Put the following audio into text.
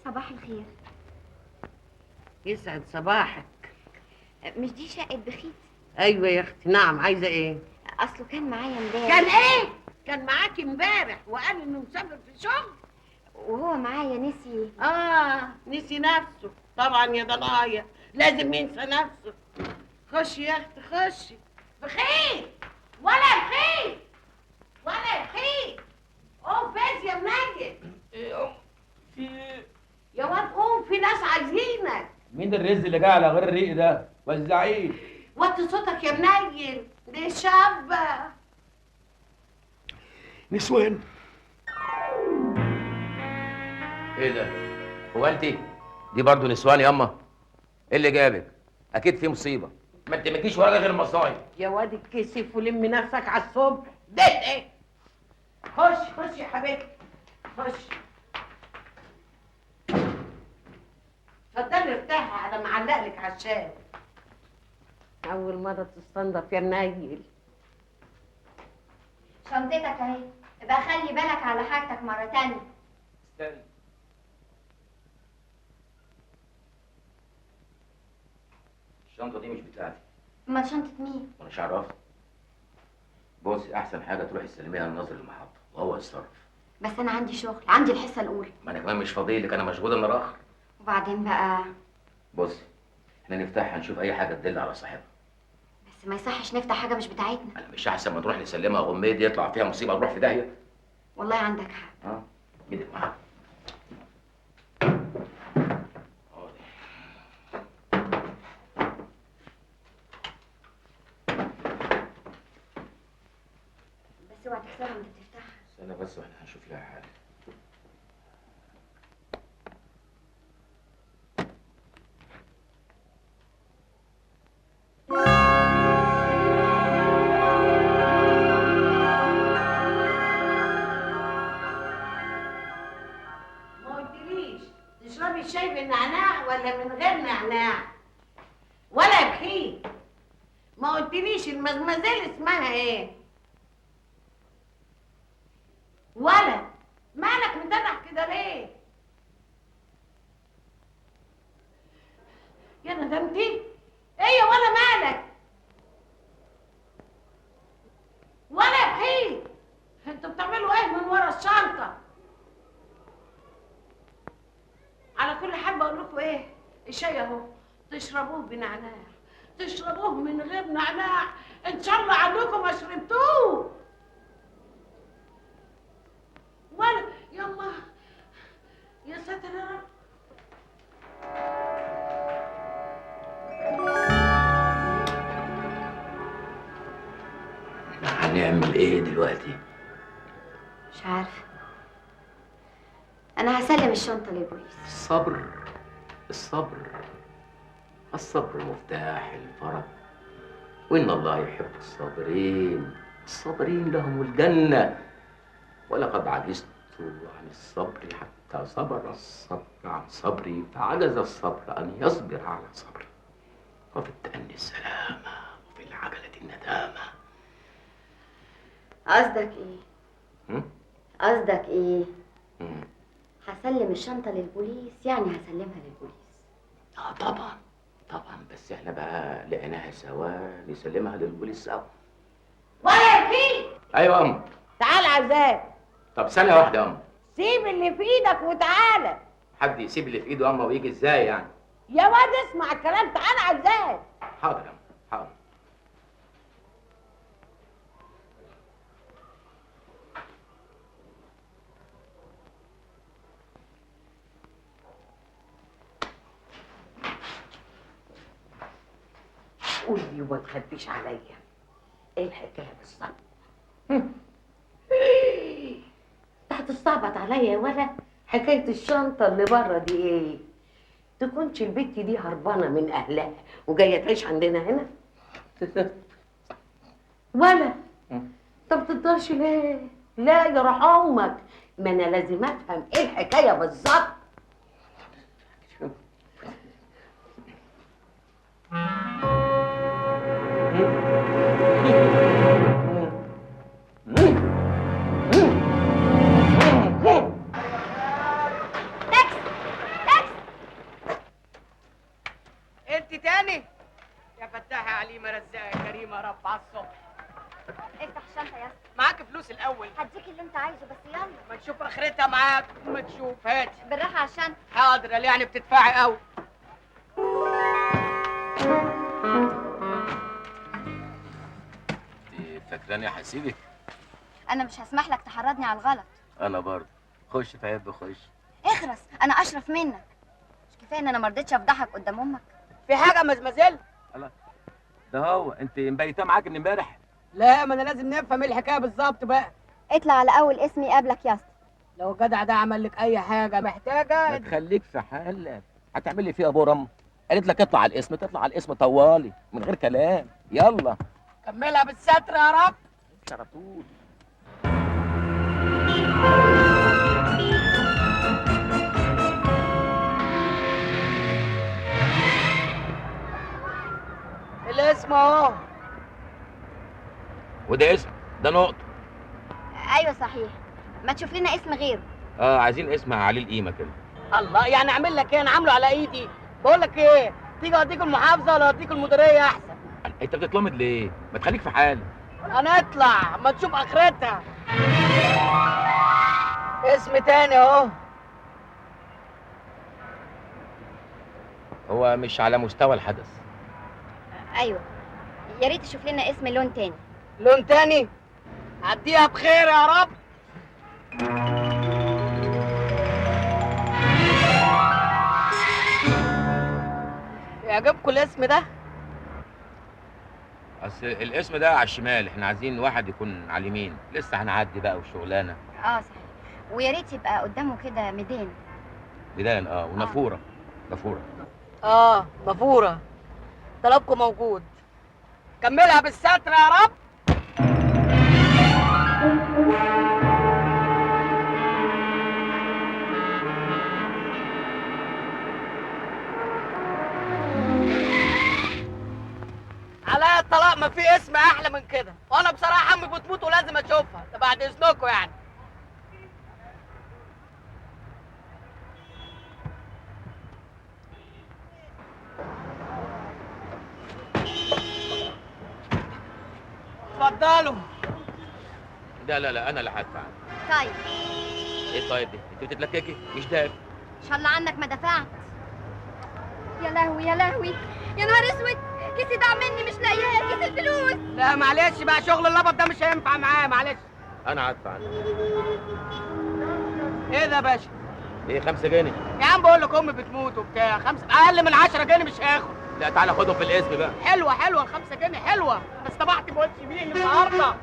صباح الخير. يسعد صباحك. مش دي شقة بخيت؟ ايوه يا اختي. نعم، عايزه ايه؟ اصله كان معايا امبارح. كان ايه؟ كان معاكي امبارح وقال انه مسافر في شغل وهو معايا نسي. نسي نفسه. طبعا يا ضنايا لازم ينسى نفسه. خشي يا اختي خشي. بخيت ولا بخيت ولا بخيت. قوم فاز يا منجد. في ايه؟ يا واد قوم، في ناس عايزينك. مين الرز اللي جاي على غير الريق ده؟ وزعيه. وطي صوتك يا منيل، دي شابة. نسوان. ايه ده؟ هو انت دي برضه نسوان ياما؟ ايه اللي جابك؟ اكيد في مصيبه، ما انت مالكيش وراجا غير المصايب. يا واد اتكسف ولم نفسك على الصبح. ده ايه؟ خش يا حبيبتي خش. اتفضلي ارتاحي على ما علقلك على الشارع. اول مره تستنضف يا منيل. شنطتك اهي، ابقى خلي بالك على حاجتك مرة تانية. استني. الشنطه دي مش بتاعتي. امال شنطة مين؟ وانا مش عارف. بصي، احسن حاجه تروحي تسلميها للناظر المحطه وهو يتصرف. بس انا عندي شغل، عندي الحصة الاولى. ما انا كمان مش فاضيلك، انا مشغول النهار اخر. وبعدين بقى؟ بصي، احنا نفتحها نشوف اي حاجه تدل على صاحبها. بس ما يصحش نفتح حاجة مش بتاعتنا. انا مش احسن ما نروح نسلمها غميد يطلع فيها مصيبه نروح في داهيه؟ والله عندك حق. ايدك معاك. بس اوعى تكسرها وانت بتفتحها. استنى بس واحنا هنشوف لها حاجه. ما قلتليش تشربي الشاي بالنعناع ولا من غير نعناع؟ ولا بخيت. ما قلتليش المزمزيل اسمها ايه؟ ولا مالك مدرع كده ليه؟ يا ندمتي؟ ايه يا ولا مالك؟ ولا بخيت، انتوا بتعملوا ايه من ورا الشنطه؟ على كل حال بقول لكم ايه، الشاي اهو تشربوه بنعناع، تشربوه من غير نعناع، ان شاء الله عنكم ما شربتوه. ولا يما يا ساتر يا رب. هنعمل ايه دلوقتي؟ مش عارفة. انا هسلم الشنطة للبوليس. الصبر الصبر الصبر مفتاح الفرج، وإن الله يحب الصابرين، الصابرين لهم الجنة. ولقد عجزت عن الصبر حتى صبر الصبر عن صبري، فعجز الصبر أن يصبر على صبري. وفي التأني السلامة وفي العجلة الندامة. قصدك ايه؟ قصدك ايه؟ مم. هسلم الشنطة للبوليس، يعني هسلمها للبوليس. طبعا طبعا، بس احنا بقى لقيناها سوا نسلمها للبوليس سوا. ولا بخيت. ايوه يا أم. تعال عزام. طب ثانية واحدة يا أم. سيب اللي في ايدك وتعالى. حد يسيب اللي في ايده يا أم ويجي ازاي يعني؟ يا واد اسمع الكلام، تعال عزام. حاضر يا أم حاضر. قولي وما تخبيش عليا، ايه الحكايه بالظبط؟ هتستعبط عليا يا ولا؟ حكايه الشنطه اللي بره دي ايه؟ تكونش البت دي هربانه من اهلها وجايه تعيش عندنا هنا؟ ولا طب تقدرش ليه؟ لا يا روح امك، ما انا لازم افهم ايه الحكايه بالظبط. عليمه رزاقه يا كريمه يا رب على الصبح. افتح الشنطه يا اسطى. معاك فلوس الاول؟ هديك اللي انت عايزه بس يلا. ما تشوف اخرتها معاك. ما تشوف هاتي. بالراحه على الشنطه. حاضر. قال يعني بتدفعي قوي. انت فاكراني هسيبك؟ انا مش هسمح لك تحرضني على الغلط. انا برضه. خش في عيب خش. اخرس، انا اشرف منك. مش كفايه ان انا ما رضيتش افضحك قدام امك؟ في حاجه مزمزل؟ ده هو انت مبيتاه معاك من امبارح؟ لا، ما انا لازم نفهم ايه الحكايه بالظبط بقى. اطلع على اول اسم يقابلك يا اسطى. لو الجدع ده عمل لك اي حاجه ما محتاجه تخليك في حالك. هتعمل لي فيها برم؟ قالت لك اطلع على الاسم، تطلع على الاسم طوالي من غير كلام. يلا كملها بالستر يا رب. مش على طول. الاسم اهو. وده اسم؟ ده نقطة. ايوه صحيح. ما تشوف لنا اسم غيره. عايزين اسم عليه القيمة كده. الله، يعني اعمل لك ايه؟ انا عامله على ايدي. بقول لك ايه، تيجي اوديك المحافظه ولا اوديك المديريه احسن؟ انت بتتلمض ليه؟ ما تخليك في حالك. انا اطلع ما تشوف اخرتها. اسم تاني اهو. هو مش على مستوى الحدث. ايوه، يا ريت تشوف لنا اسم لون تاني. لون تاني؟ عديها بخير يا رب. يعجبكم الاسم ده؟ اصل الاسم ده على الشمال، احنا عايزين واحد يكون على اليمين. لسه هنعدي بقى وشغلانه. صحيح. ويا ريت يبقى قدامه كده ميدان. ميدان ونافوره. نافوره. مفوره. طلبكم موجود. كملها بالستر يا رب. على الطلاق ما في اسم احلى من كده، وانا بصراحه عمي بتموت ولازم اشوفها. ده بعد اذنكم يعني. اتفضلوا. لا انا اللي هدفع. طيب. ايه طيب دي؟ انت بتتلككي؟ مش دافع. ان شاء الله عنك ما دفعت. يا لهوي يا لهوي، يا نهار اسود، كيسي ضاع مني مش لاقياه، كيس الفلوس. لا معلش بقى، شغل اللبط ده مش هينفع معاه، معلش. انا هدفع. ايه ده يا باشا؟ ايه 5 جنيه؟ يا عم بقول لك امي بتموت وبتاع، اقل من 10 جنيه مش هاخد. لا تعالى خدهم في الاسم بقى. حلوه ال5 جنيه حلوه، بس طبعت بوش بيه النهارده.